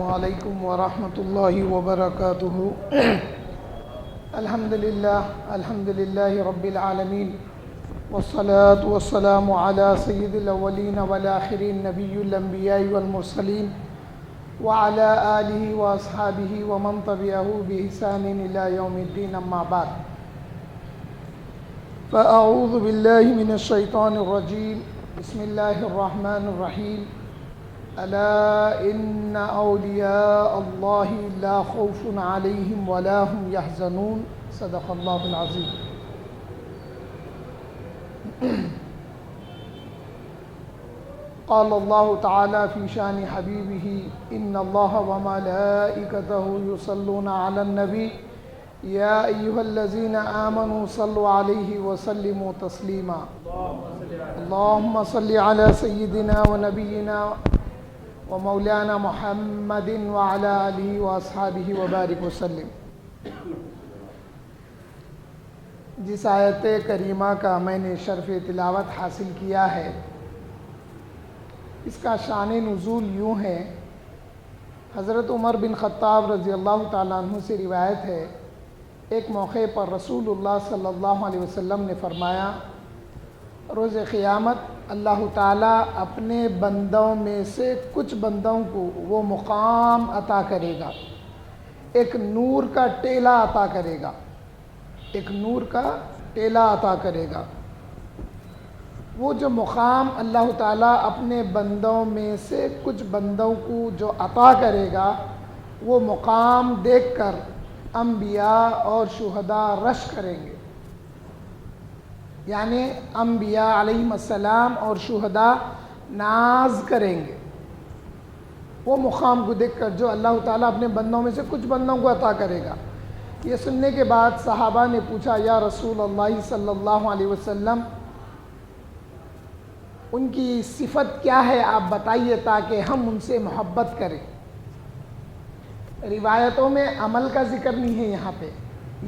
علیکم ورحمۃ اللہ وبرکاتہ۔ الحمد للہ رب العالمین، والصلاة والسلام علی سید الاولین والآخرین، نبی الانبیاء والمرسلین، وعلی آلہ واصحابہ ومن تبعہ بإحسان الی یوم الدین، اما بعد، فاعوذ باللہ من الشیطان الرجیم، بسم اللہ الرحمن الرحیم۔ الا ان اولیاء اللہ لا خوف علیہم ولا هم یحزنون، صدق اللہ العظیم۔ قال اللہ تعالی فی شان حبیبہ، ان اللہ وملائکتہ یصلون علی النبی یا ایہا الذین آمنوا صلوا علیہ وسلموا تسلیما۔ اللہم صل علی سیدنا ونبینا ومولانا محمد وعلی آلہ واصحابہ وبارک وسلم۔ جس آیت کریمہ کا میں نے شرف تلاوت حاصل کیا ہے، اس کا شان نزول یوں ہے۔ حضرت عمر بن خطاب رضی اللہ تعالیٰ عنہ سے روایت ہے، ایک موقع پر رسول اللہ صلی اللہ علیہ وسلم نے فرمایا، روز قیامت اللہ تعالیٰ اپنے بندوں میں سے کچھ بندوں کو وہ مقام عطا کرے گا، ایک نور کا ٹیلا عطا کرے گا، ایک نور کا ٹیلا عطا کرے گا۔ وہ جو مقام اللہ تعالیٰ اپنے بندوں میں سے کچھ بندوں کو جو عطا کرے گا، وہ مقام دیکھ کر انبیاء اور شہداء رش کریں گے، یعنی انبیاء علیہم السلام اور شہداء ناز کریں گے وہ مقام کو دیکھ کر جو اللہ تعالیٰ اپنے بندوں میں سے کچھ بندوں کو عطا کرے گا۔ یہ سننے کے بعد صحابہ نے پوچھا، یا رسول اللہ صلی اللہ علیہ وسلم، ان کی صفت کیا ہے، آپ بتائیے تاکہ ہم ان سے محبت کریں۔ روایتوں میں عمل کا ذکر نہیں ہے، یہاں پہ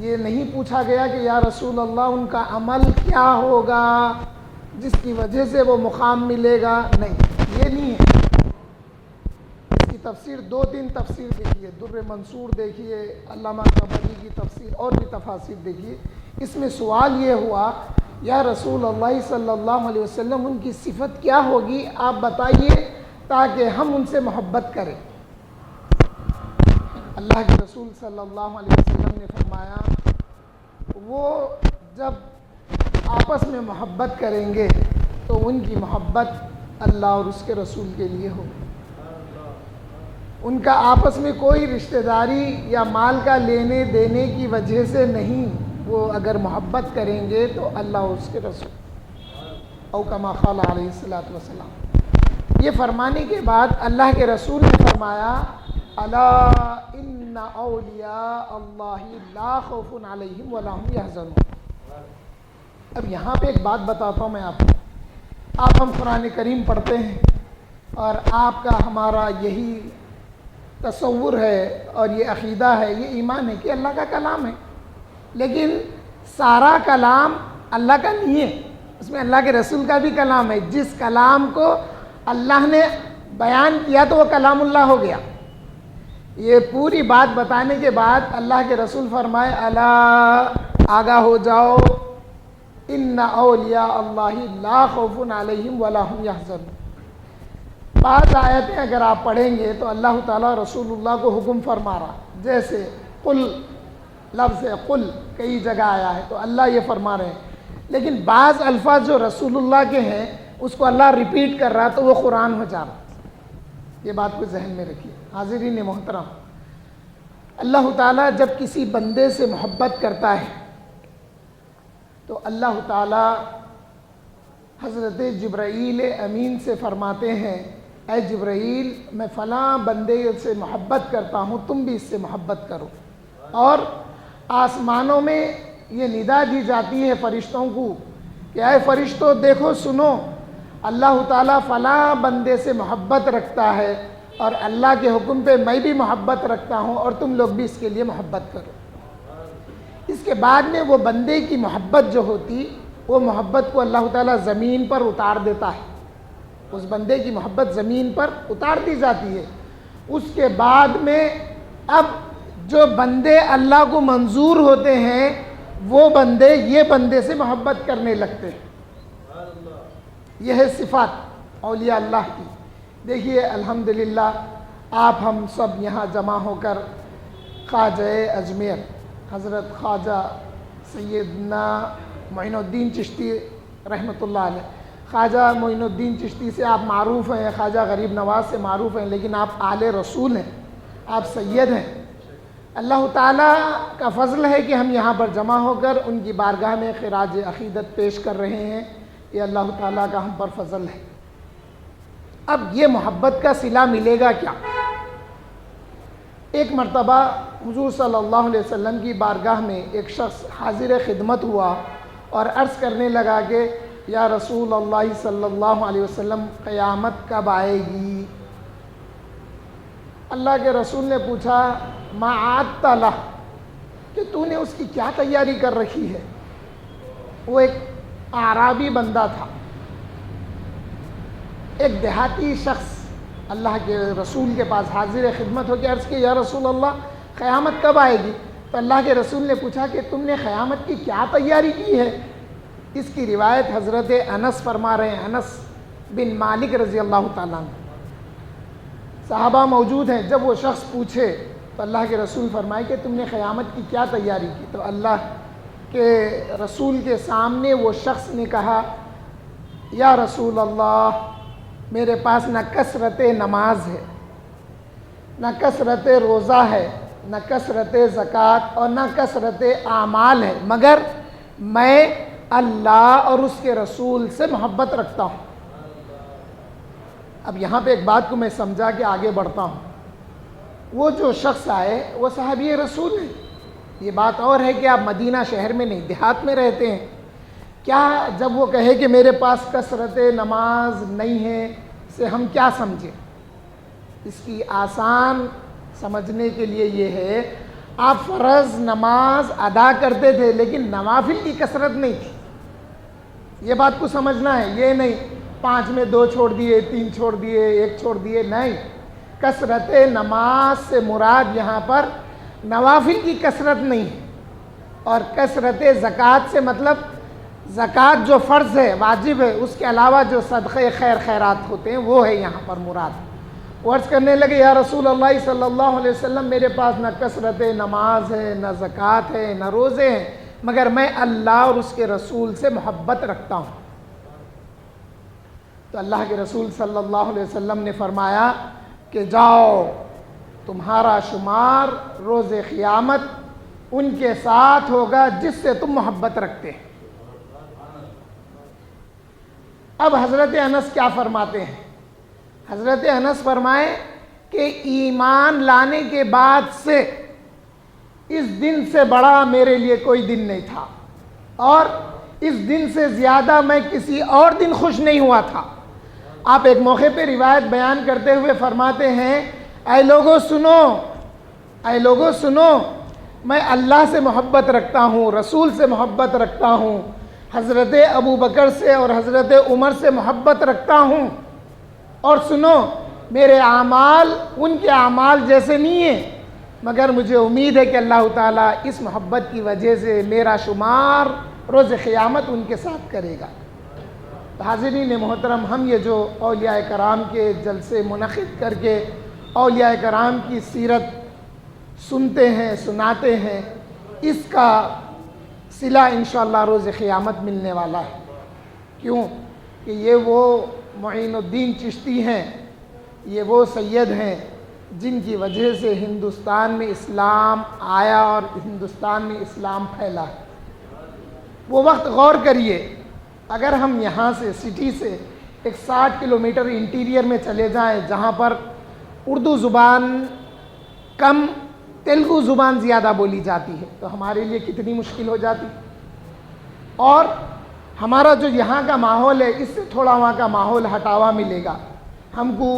یہ نہیں پوچھا گیا کہ یا رسول اللہ ان کا عمل کیا ہوگا جس کی وجہ سے وہ مقام ملے گا، نہیں، یہ نہیں ہے۔ اس کی تفسیر دو تین تفسیر دیکھیے، در منصور دیکھیے، علامہ طبری کی تفسیر اور بھی تفاسیر دیکھیے۔ اس میں سوال یہ ہوا، یا رسول اللہ صلی اللہ علیہ وسلم ان کی صفت کیا ہوگی، آپ بتائیے تاکہ ہم ان سے محبت کریں۔ اللہ کے رسول صلی اللہ علیہ وسلم نے فرمایا، وہ جب آپس میں محبت کریں گے تو ان کی محبت اللہ اور اس کے رسول کے لیے ہو، ان کا آپس میں کوئی رشتہ داری یا مال کا لینے دینے کی وجہ سے نہیں، وہ اگر محبت کریں گے تو اللہ اور اس کے رسول، او کما قال علیہ الصلوۃ والسلام۔ یہ فرمانے کے بعد اللہ کے رسول نے فرمایا، الا ان اولیاء اللہ لا خوف علیہم ولا هم یحزنون۔ اب یہاں پہ ایک بات بتاتا ہوں میں آپ کو، ہم قرآن کریم پڑھتے ہیں اور آپ کا ہمارا یہی تصور ہے اور یہ عقیدہ ہے، یہ ایمان ہے کہ اللہ کا کلام ہے، لیکن سارا کلام اللہ کا نہیں ہے، اس میں اللہ کے رسول کا بھی کلام ہے۔ جس کلام کو اللہ نے بیان کیا تو وہ کلام اللہ ہو گیا۔ یہ پوری بات بتانے کے بعد اللہ کے رسول فرمائے، الا آگاہ ہو جاؤ، ان اولیاء اللہ لا خوف علیہم ولا هم یحزنون۔ بعض آیتیں اگر آپ پڑھیں گے تو اللہ تعالیٰ رسول اللہ کو حکم فرما رہا، جیسے قل، لفظ قل کئی جگہ آیا ہے تو اللہ یہ فرما رہے ہیں، لیکن بعض الفاظ جو رسول اللہ کے ہیں اس کو اللہ ریپیٹ کر رہا تو وہ قرآن ہو جا رہا۔ یہ بات کو ذہن میں رکھیے۔ حاضرین محترم، اللہ تعالیٰ جب کسی بندے سے محبت کرتا ہے تو اللہ تعالیٰ حضرت جبرائیل امین سے فرماتے ہیں، اے جبرائیل، میں فلاں بندے سے محبت کرتا ہوں، تم بھی اس سے محبت کرو۔ اور آسمانوں میں یہ ندا دی جاتی ہے فرشتوں کو کہ اے فرشتوں دیکھو سنو، اللہ تعالیٰ فلاں بندے سے محبت رکھتا ہے اور اللہ کے حکم پہ میں بھی محبت رکھتا ہوں اور تم لوگ بھی اس کے لیے محبت کرو۔ اس کے بعد میں وہ بندے کی محبت جو ہوتی، وہ محبت کو اللہ تعالیٰ زمین پر اتار دیتا ہے، اس بندے کی محبت زمین پر اتار دی جاتی ہے، اس کے بعد میں اب جو بندے اللہ کو منظور ہوتے ہیں وہ بندے یہ بندے سے محبت کرنے لگتے ہیں. یہ ہے صفات اولیاء اللہ کی. دیکھیے الحمدللہ آپ ہم سب یہاں جمع ہو کر خواجہ اجمیر حضرت خواجہ سیدنا معین الدین چشتی رحمۃ اللہ علیہ. خواجہ معین الدین چشتی سے آپ معروف ہیں, خواجہ غریب نواز سے معروف ہیں, لیکن آپ آل رسول ہیں, آپ سید ہیں. اللہ تعالیٰ کا فضل ہے کہ ہم یہاں پر جمع ہو کر ان کی بارگاہ میں خراج عقیدت پیش کر رہے ہیں. یہ اللہ تعالیٰ کا ہم پر فضل ہے. اب یہ محبت کا صلہ ملے گا کیا؟ ایک مرتبہ حضور صلی اللہ علیہ وسلم کی بارگاہ میں ایک شخص حاضر خدمت ہوا اور عرض کرنے لگا کہ یا رسول اللہ صلی اللہ علیہ وسلم قیامت کب آئے گی؟ اللہ کے رسول نے پوچھا ما عادت لہ، کہ تو نے اس کی کیا تیاری کر رکھی ہے؟ وہ ایک اعرابی بندہ تھا، ایک دیہاتی شخص اللہ کے رسول کے پاس حاضر خدمت ہو کے عرض کی یا رسول اللہ قیامت کب آئے گی؟ تو اللہ کے رسول نے پوچھا کہ تم نے قیامت کی کیا تیاری کی ہے؟ اس کی روایت حضرت انس فرما رہے ہیں، انس بن مالک رضی اللہ تعالیٰ عنہ. صحابہ موجود ہیں. جب وہ شخص پوچھے تو اللہ کے رسول فرمائے کہ تم نے قیامت کی کیا تیاری کی؟ تو اللہ کے رسول کے سامنے وہ شخص نے کہا یا رسول اللہ میرے پاس نہ کثرت نماز ہے، نہ کثرت روزہ ہے، نہ کثرت زکوٰۃ اور نہ کثرت اعمال ہے، مگر میں اللہ اور اس کے رسول سے محبت رکھتا ہوں. اب یہاں پہ ایک بات کو میں سمجھا کہ آگے بڑھتا ہوں. وہ جو شخص آئے وہ صحابی رسول ہیں. یہ بات اور ہے کہ آپ مدینہ شہر میں نہیں دیہات میں رہتے ہیں. کیا جب وہ کہے کہ میرے پاس کثرت نماز نہیں ہے سے ہم کیا سمجھیں؟ اس کی آسان سمجھنے کے لیے یہ ہے آپ فرض نماز ادا کرتے تھے لیکن نوافل کی کثرت نہیں تھی. یہ بات کو سمجھنا ہے. یہ نہیں 5 میں 2 چھوڑ دیے، 3 چھوڑ دیے، 1 چھوڑ دیے، نہیں. کثرت نماز سے مراد یہاں پر نوافل کی کثرت نہیں ہے. اور کثرت زکوٰۃ سے مطلب زکوٰۃ جو فرض ہے واجب ہے اس کے علاوہ جو صدقے خیر خیرات ہوتے ہیں وہ ہے یہاں پر مراد. وہ عرض کرنے لگے یا رسول اللہ صلی اللہ علیہ وسلم میرے پاس نہ کثرت نماز ہے، نہ زکوٰۃ ہے، نہ روزے ہیں، مگر میں اللہ اور اس کے رسول سے محبت رکھتا ہوں. تو اللہ کے رسول صلی اللہ علیہ وسلم نے فرمایا کہ جاؤ تمہارا شمار روز قیامت ان کے ساتھ ہوگا جس سے تم محبت رکھتے ہیں. اب حضرت انس کیا فرماتے ہیں؟ حضرت انس فرمائے کہ ایمان لانے کے بعد سے اس دن سے بڑا میرے لیے کوئی دن نہیں تھا اور اس دن سے زیادہ میں کسی اور دن خوش نہیں ہوا تھا. آپ ایک موقع پہ روایت بیان کرتے ہوئے فرماتے ہیں اے لوگوں سنو، اے لوگوں سنو، میں اللہ سے محبت رکھتا ہوں، رسول سے محبت رکھتا ہوں، حضرت ابو بکر سے اور حضرت عمر سے محبت رکھتا ہوں، اور سنو میرے اعمال ان کے اعمال جیسے نہیں ہیں، مگر مجھے امید ہے کہ اللہ تعالیٰ اس محبت کی وجہ سے میرا شمار روز قیامت ان کے ساتھ کرے گا. حاضرین محترم، ہم یہ جو اولیاء کرام کے جلسے منعقد کر کے اولیاء کرام کی سیرت سنتے ہیں، سناتے ہیں، اس کا صلہ انشاءاللہ روز قیامت ملنے والا ہے. کیوں کہ یہ وہ معین الدین چشتی ہیں، یہ وہ سید ہیں جن کی وجہ سے ہندوستان میں اسلام آیا اور ہندوستان میں اسلام پھیلا. وہ وقت غور کریے، اگر ہم یہاں سے سٹی سے ایک 60 کلومیٹر انٹیریئر میں چلے جائیں جہاں پر اردو زبان کم، تیلگو زبان زیادہ بولی جاتی ہے، تو ہمارے لیے کتنی مشکل ہو جاتی. اور ہمارا جو یہاں کا ماحول ہے اس سے تھوڑا وہاں کا ماحول ہٹاوا ملے گا. ہم کو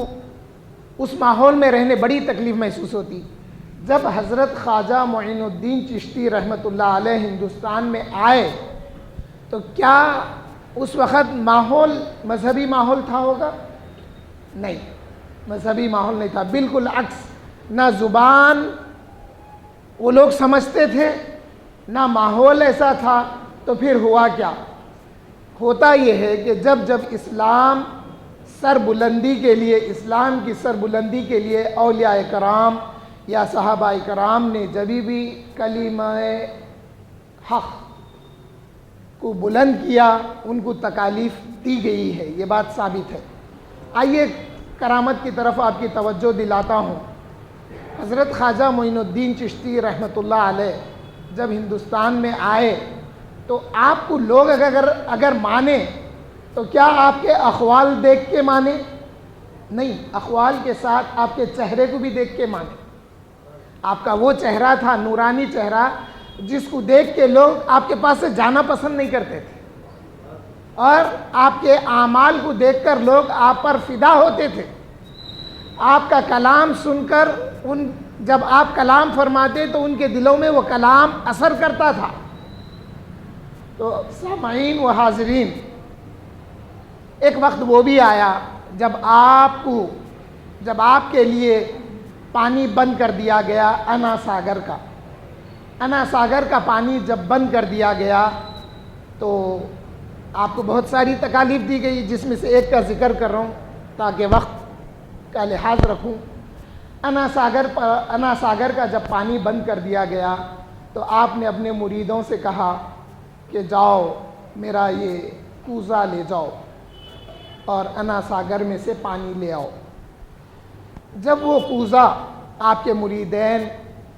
اس ماحول میں رہنے بڑی تکلیف محسوس ہوتی. جب حضرت خواجہ معین الدین چشتی رحمۃ اللہ علیہ ہندوستان میں آئے تو کیا اس وقت ماحول مذہبی ماحول تھا ہوگا؟ نہیں. مذہبی ماحول نہیں تھا، بالکل عکس، نہ زبان وہ لوگ سمجھتے تھے، نہ ماحول ایسا تھا. تو پھر ہوا کیا؟ ہوتا یہ ہے کہ جب اسلام سر بلندی کے لیے، اسلام کی سر بلندی کے لیے اولیاء کرام یا صحابہ کرام نے جبھی بھی کلمہ حق کو بلند کیا، ان کو تکالیف دی گئی ہے، یہ بات ثابت ہے. آئیے کرامت کی طرف آپ کی توجہ دلاتا ہوں. حضرت خواجہ معین الدین چشتی رحمۃ اللہ علیہ جب ہندوستان میں آئے تو آپ کو لوگ اگر مانے تو کیا آپ کے اقوال دیکھ کے مانے؟ نہیں، اقوال کے ساتھ آپ کے چہرے کو بھی دیکھ کے مانے. آپ کا وہ چہرہ تھا، نورانی چہرہ، جس کو دیکھ کے لوگ آپ کے پاس سے جانا پسند نہیں کرتے تھے، اور آپ کے اعمال کو دیکھ کر لوگ آپ پر فدا ہوتے تھے. آپ کا کلام سن کر جب آپ کلام فرماتے تو ان کے دلوں میں وہ کلام اثر کرتا تھا. تو سامعین و حاضرین، ایک وقت وہ بھی آیا جب آپ کے لیے پانی بند کر دیا گیا، انا ساگر کا پانی جب بند کر دیا گیا تو آپ کو بہت ساری تکالیف دی گئی، جس میں سے ایک کا ذکر کر رہا ہوں تاکہ وقت کا لحاظ رکھوں. انا ساگر کا جب پانی بند کر دیا گیا تو آپ نے اپنے مریدوں سے کہا کہ جاؤ میرا یہ کوزہ لے جاؤ اور انا ساگر میں سے پانی لے آؤ. جب وہ کوزہ آپ کے مریدین،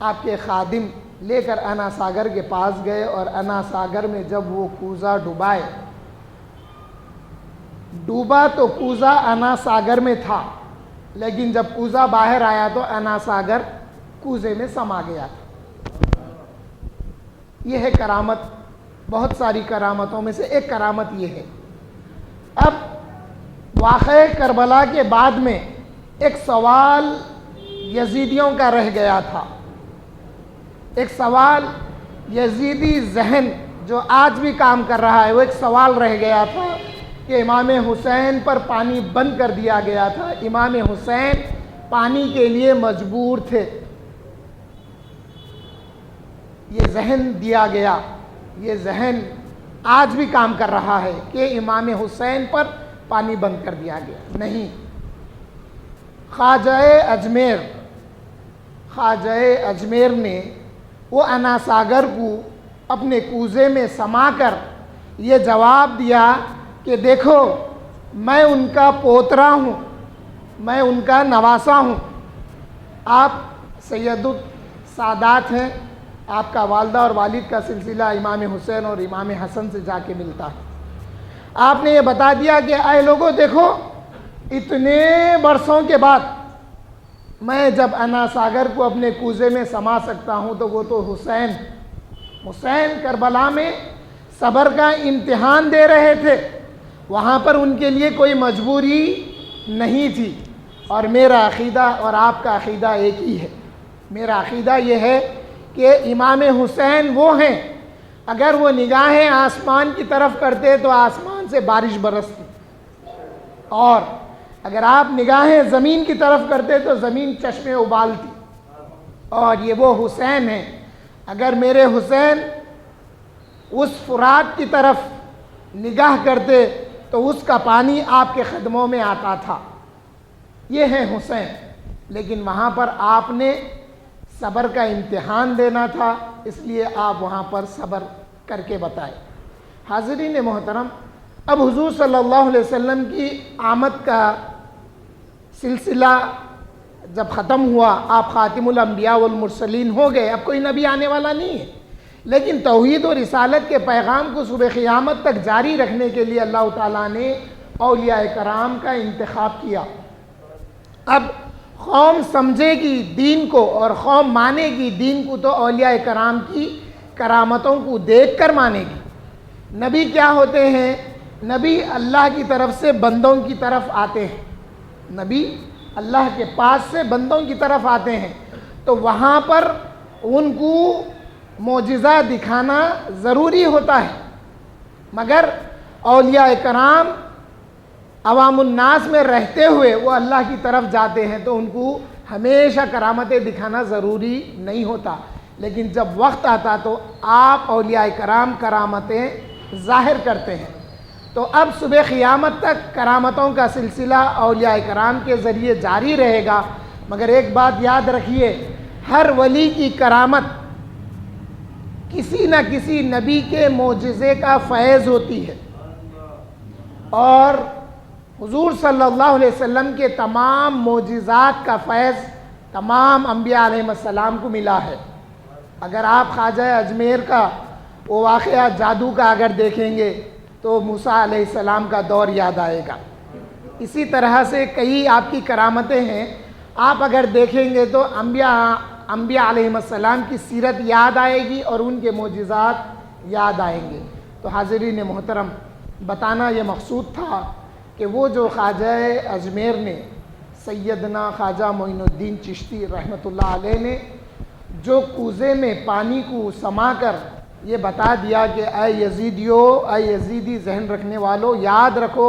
آپ کے خادم لے کر انا ساگر کے پاس گئے اور انا ساگر میں جب وہ کوزہ ڈوبا تو کوزہ انا ساگر میں تھا، لیکن جب کوزہ باہر آیا تو انا ساگر کوزے میں سما گیا تھا. یہ ہے کرامت، بہت ساری کرامتوں میں سے ایک کرامت یہ ہے. اب واقعہ کربلا کے بعد میں ایک سوال یزیدیوں کا رہ گیا تھا. ایک سوال یزیدی ذہن جو آج بھی کام کر رہا ہے، وہ ایک سوال رہ گیا تھا کہ امام حسین پر پانی بند کر دیا گیا تھا، امام حسین پانی کے لیے مجبور تھے. یہ ذہن دیا گیا، یہ ذہن آج بھی کام کر رہا ہے کہ امام حسین پر پانی بند کر دیا گیا. نہیں، خواجہ اجمیر نے وہ انا ساگر کو اپنے کوزے میں سما کر یہ جواب دیا کہ دیکھو میں ان کا پوترا ہوں، میں ان کا نواسا ہوں. آپ سید السادات ہیں، آپ کا والدہ اور والد کا سلسلہ امام حسین اور امام حسن سے جا کے ملتا ہے. آپ نے یہ بتا دیا کہ اے لوگوں دیکھو، اتنے برسوں کے بعد میں جب انا ساگر کو اپنے کوزے میں سما سکتا ہوں تو وہ تو حسین کربلا میں صبر کا امتحان دے رہے تھے، وہاں پر ان کے لیے کوئی مجبوری نہیں تھی. اور میرا عقیدہ اور آپ کا عقیدہ ایک ہی ہے. میرا عقیدہ یہ ہے کہ امام حسین وہ ہیں، اگر وہ نگاہیں آسمان کی طرف کرتے تو آسمان سے بارش برستی، اور اگر آپ نگاہیں زمین کی طرف کرتے تو زمین چشمے ابالتی. اور یہ وہ حسین ہیں، اگر میرے حسین اس فرات کی طرف نگاہ کرتے تو اس کا پانی آپ کے قدموں میں آتا تھا. یہ ہے حسین. لیکن وہاں پر آپ نے صبر کا امتحان دینا تھا، اس لیے آپ وہاں پر صبر کر کے بتائے. حاضرین محترم، اب حضور صلی اللہ علیہ وسلم کی آمد کا سلسلہ جب ختم ہوا، آپ خاتم الانبیاء والمرسلین ہو گئے، اب کوئی نبی آنے والا نہیں ہے. لیکن توحید و رسالت کے پیغام کو صبح قیامت تک جاری رکھنے کے لیے اللہ تعالیٰ نے اولیاء کرام کا انتخاب کیا. اب قوم سمجھے گی دین کو اور قوم مانے گی دین کو تو اولیاء کرام کی کرامتوں کو دیکھ کر مانے گی. نبی کیا ہوتے ہیں؟ نبی اللہ کی طرف سے بندوں کی طرف آتے ہیں. نبی اللہ کے پاس سے بندوں کی طرف آتے ہیں، تو وہاں پر ان کو معجزہ دکھانا ضروری ہوتا ہے. مگر اولیاء کرام عوام الناس میں رہتے ہوئے وہ اللہ کی طرف جاتے ہیں تو ان کو ہمیشہ کرامتیں دکھانا ضروری نہیں ہوتا، لیکن جب وقت آتا تو آپ اولیاء کرام کرامتیں ظاہر کرتے ہیں۔ تو اب صبح قیامت تک کرامتوں کا سلسلہ اولیاء کرام کے ذریعے جاری رہے گا، مگر ایک بات یاد رکھیے، ہر ولی کی کرامت کسی نہ کسی نبی کے معجزے کا فیض ہوتی ہے، اور حضور صلی اللہ علیہ وسلم کے تمام معجزات کا فیض تمام انبیاء علیہ السلام کو ملا ہے۔ اگر آپ خواجہ اجمیر کا وہ واقعہ جادو کا اگر دیکھیں گے تو موسیٰ علیہ السلام کا دور یاد آئے گا۔ اسی طرح سے کئی آپ کی کرامتیں ہیں، آپ اگر دیکھیں گے تو انبیاء علیہ السلام کی سیرت یاد آئے گی اور ان کے معجزات یاد آئیں گے۔ تو حاضرین محترم، بتانا یہ مقصود تھا کہ وہ جو خواجہ اجمیر نے، سیدنا خواجہ معین الدین چشتی رحمۃ اللہ علیہ نے جو کوزے میں پانی کو سما کر یہ بتا دیا کہ اے یزیدیو، اے یزیدی ذہن رکھنے والو، یاد رکھو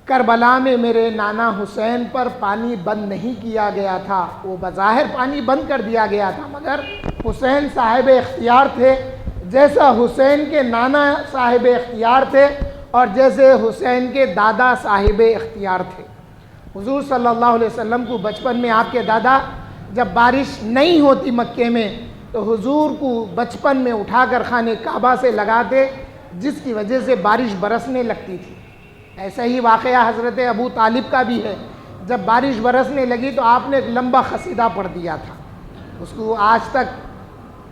کربلا میں میرے نانا حسین پر پانی بند نہیں کیا گیا تھا، وہ بظاہر پانی بند کر دیا گیا تھا، مگر حسین صاحب اختیار تھے، جیسا حسین کے نانا صاحب اختیار تھے اور جیسے حسین کے دادا صاحب اختیار تھے۔ حضور صلی اللہ علیہ وسلم کو بچپن میں آپ کے دادا جب بارش نہیں ہوتی مکے میں تو حضور کو بچپن میں اٹھا کر خانہ کعبہ سے لگاتے، جس کی وجہ سے بارش برسنے لگتی تھی۔ ایسا ہی واقعہ حضرت ابو طالب کا بھی ہے، جب بارش برسنے لگی تو آپ نے ایک لمبا قصیدہ پڑھ دیا تھا، اس کو آج تک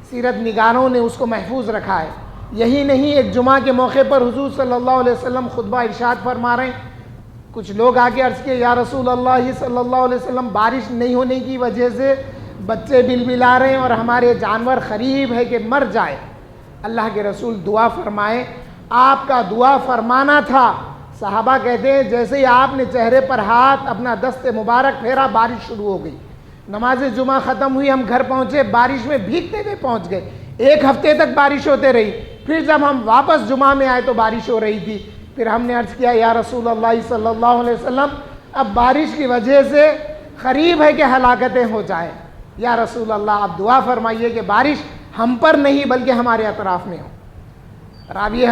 سیرت نگاروں نے اس کو محفوظ رکھا ہے۔ یہی نہیں، ایک جمعہ کے موقع پر حضور صلی اللہ علیہ وسلم خطبہ ارشاد فرما رہے ہیں، کچھ لوگ آ کے عرض کیے یا رسول اللہ صلی اللہ علیہ وسلم، بارش نہیں ہونے کی وجہ سے بچے بلبلا رہے ہیں اور ہمارے جانور قریب ہے کہ مر جائے۔ اللہ کے رسول دعا فرمائے، آپ کا دعا فرمانا تھا۔ صحابہ کہتے ہیں جیسے ہی آپ نے چہرے پر ہاتھ اپنا دست مبارک پھیرا، بارش شروع ہو گئی۔ نماز جمعہ ختم ہوئی، ہم گھر پہنچے، بارش میں بھیگتے ہوئے پہنچ گئے۔ ایک ہفتے تک بارش ہوتے رہی، پھر جب ہم واپس جمعہ میں آئے تو بارش ہو رہی تھی۔ پھر ہم نے عرض کیا یا رسول اللہ صلی اللہ علیہ وسلم، اب بارش کی وجہ سے قریب ہے کہ ہلاکتیں ہو جائیں، یا رسول اللہ آپ دعا فرمائیے کہ بارش ہم پر نہیں بلکہ ہمارے اطراف میں ہو۔ راوی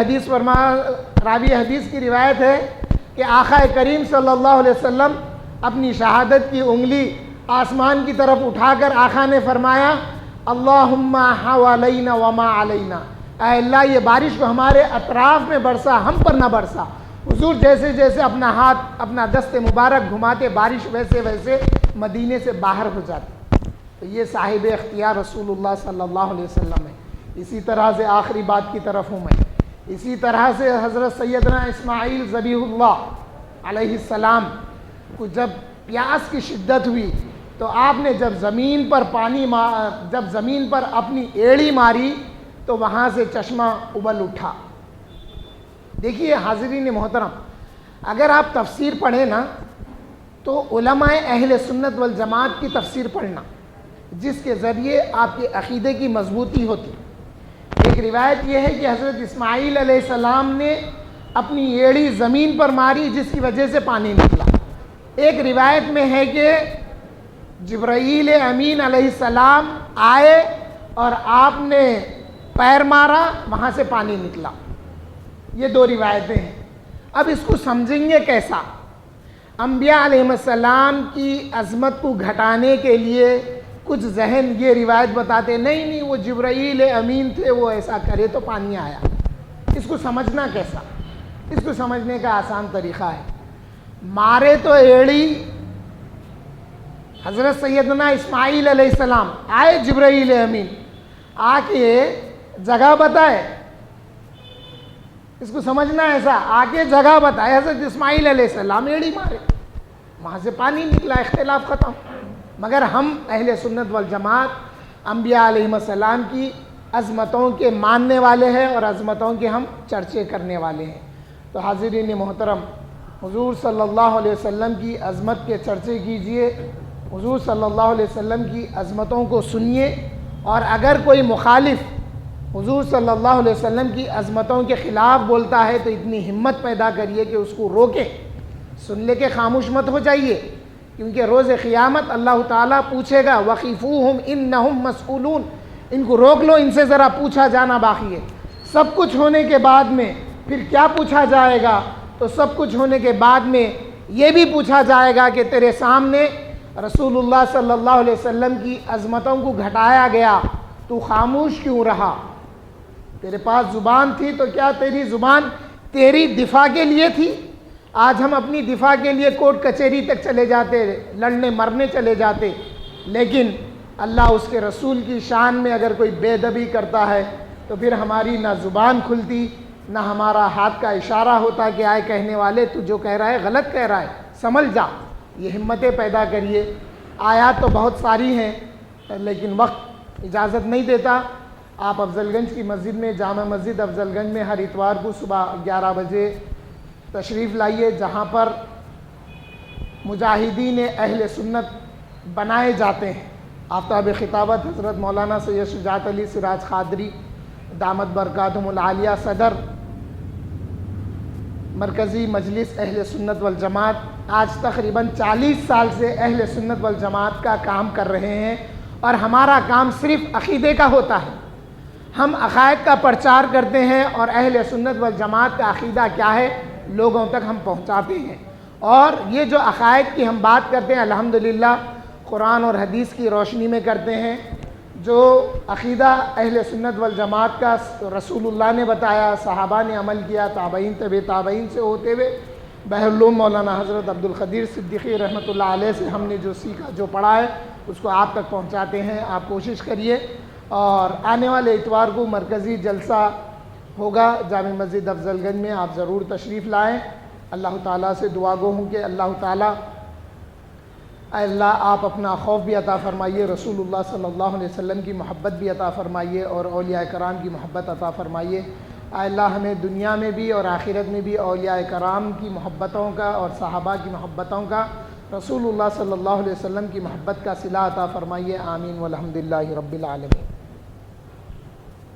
حدیث کی روایت ہے کہ آقا کریم صلی اللہ علیہ وسلم اپنی شہادت کی انگلی آسمان کی طرف اٹھا کر آقا نے فرمایا اللہم حوالینہ وما علینا، اے اللہ یہ بارش کو ہمارے اطراف میں برسا، ہم پر نہ برسا۔ حضور جیسے جیسے اپنا ہاتھ اپنا دست مبارک گھماتے، بارش ویسے ویسے مدینے سے باہر ہو جاتی۔ تو یہ صاحب اختیار رسول اللہ صلی اللہ علیہ وسلم ہے۔ اسی طرح سے آخری بات کی طرف ہوں میں، اسی طرح سے حضرت سیدنا اسماعیل ذبیح اللہ علیہ السلام کو جب پیاس کی شدت ہوئی تو آپ نے جب زمین پر اپنی ایڑی ماری تو وہاں سے چشمہ ابل اٹھا۔ دیکھیے حاضرین محترم، اگر آپ تفسیر پڑھیں نا تو علماء اہل سنت والجماعت کی تفسیر پڑھنا، جس کے ذریعے آپ کے عقیدے کی مضبوطی ہوتی۔ ایک روایت یہ ہے کہ حضرت اسماعیل علیہ السلام نے اپنی ایڑی زمین پر ماری جس کی وجہ سے پانی نکلا۔ ایک روایت میں ہے کہ جبرائیل امین علیہ السلام آئے اور آپ نے پیر مارا، وہاں سے پانی نکلا۔ یہ دو روایتیں ہیں۔ اب اس کو سمجھیں گے کیسا؟ انبیاء علیہ السلام کی عظمت کو گھٹانے کے لیے کچھ ذہن یہ روایت بتاتے نہیں وہ جبرائیل امین تھے، وہ ایسا کرے تو پانی آیا۔ اس کو سمجھنا کیسا؟ اس کو سمجھنے کا آسان طریقہ ہے، مارے تو ایڑی حضرت سیدنا اسماعیل علیہ السلام، آئے جبرائیل امین آ کے جگہ بتائے، اس کو سمجھنا ایسا، آگے جگہ بتائے، حضرت اسماعیل علیہ السلام ایڑی مارے، وہاں سے پانی نکلا، اختلاف ختم۔ مگر ہم اہل سنت والجماعت انبیاء علیہ السلام کی عظمتوں کے ماننے والے ہیں اور عظمتوں کے ہم چرچے کرنے والے ہیں۔ تو حاضرین محترم، حضور صلی اللہ علیہ وسلم کی عظمت کے چرچے کیجئے، حضور صلی اللہ علیہ وسلم کی عظمتوں کو سنیے، اور اگر کوئی مخالف حضور صلی اللہ علیہ وسلم کی عظمتوں کے خلاف بولتا ہے تو اتنی ہمت پیدا کریے کہ اس کو روکیں، سن لے کے خاموش مت ہو جائیے، کیونکہ روز قیامت اللہ تعالیٰ پوچھے گا وَقِفُوهُمْ إِنَّهُمْ مَسْئُولُونَ، ان کو روک لو، ان سے ذرا پوچھا جانا باقی ہے۔ سب کچھ ہونے کے بعد میں پھر کیا پوچھا جائے گا؟ تو سب کچھ ہونے کے بعد میں یہ بھی پوچھا جائے گا کہ تیرے سامنے رسول اللہ صلی اللہ علیہ وسلم کی عظمتوں کو گھٹایا گیا، تو خاموش کیوں رہا؟ تیرے پاس زبان تھی تو کیا تیری زبان تیری دفاع کے لیے تھی؟ آج ہم اپنی دفاع کے لیے کورٹ کچہری تک چلے جاتے، لڑنے مرنے چلے جاتے، لیکن اللہ اس کے رسول کی شان میں اگر کوئی بے ادبی کرتا ہے تو پھر ہماری نہ زبان کھلتی، نہ ہمارا ہاتھ کا اشارہ ہوتا کہ آئے کہنے والے تو جو کہہ رہا ہے غلط کہہ رہا ہے، سمجھ جا۔ یہ ہمتیں پیدا کریے۔ آیات تو بہت ساری ہیں لیکن وقت اجازت نہیں دیتا۔ آپ افضل گنج کی مسجد میں، جامع مسجد افضل گنج میں ہر اتوار کو صبح 11 بجے تشریف لائیے، جہاں پر مجاہدین اہل سنت بنائے جاتے ہیں۔ آفتاب خطابت حضرت مولانا سید شجاعت علی سراج قادری دامت برکاتہم العالیہ، صدر مرکزی مجلس اہل سنت والجماعت، آج تقریباً 40 سال سے اہل سنت والجماعت کا کام کر رہے ہیں، اور ہمارا کام صرف عقیدے کا ہوتا ہے۔ ہم عقائد کا پرچار کرتے ہیں اور اہل سنت والجماعت کا عقیدہ کیا ہے لوگوں تک ہم پہنچاتے ہیں۔ اور یہ جو عقائد کی ہم بات کرتے ہیں الحمدللہ قرآن اور حدیث کی روشنی میں کرتے ہیں۔ جو عقیدہ اہل سنت والجماعت کا رسول اللہ نے بتایا، صحابہ نے عمل کیا، تابعین طبع تابعین سے ہوتے ہوئے بحر العلوم مولانا حضرت عبدالقدیر صدیقی رحمۃ اللہ علیہ سے ہم نے جو سیکھا، جو پڑھا ہے، اس کو آپ تک پہنچاتے ہیں۔ آپ کوشش کریے، اور آنے والے اتوار کو مرکزی جلسہ ہوگا جامع مسجد افضل گنج میں، آپ ضرور تشریف لائیں۔ اللہ تعالیٰ سے دعا گو ہوں کہ اللہ تعالیٰ، اے اللہ آپ اپنا خوف بھی عطا فرمائیے، رسول اللہ صلی اللہ علیہ وسلم کی محبت بھی عطا فرمائیے، اور اولیاء کرام کی محبت عطا فرمائیے۔ اے اللہ ہمیں دنیا میں بھی اور آخرت میں بھی اولیاء کرام کی محبتوں کا اور صحابہ کی محبتوں کا، رسول اللہ صلی اللہ علیہ وسلم کی محبت کا صلہ عطا فرمائیے۔ آمین والحمدللہ رب العالمین۔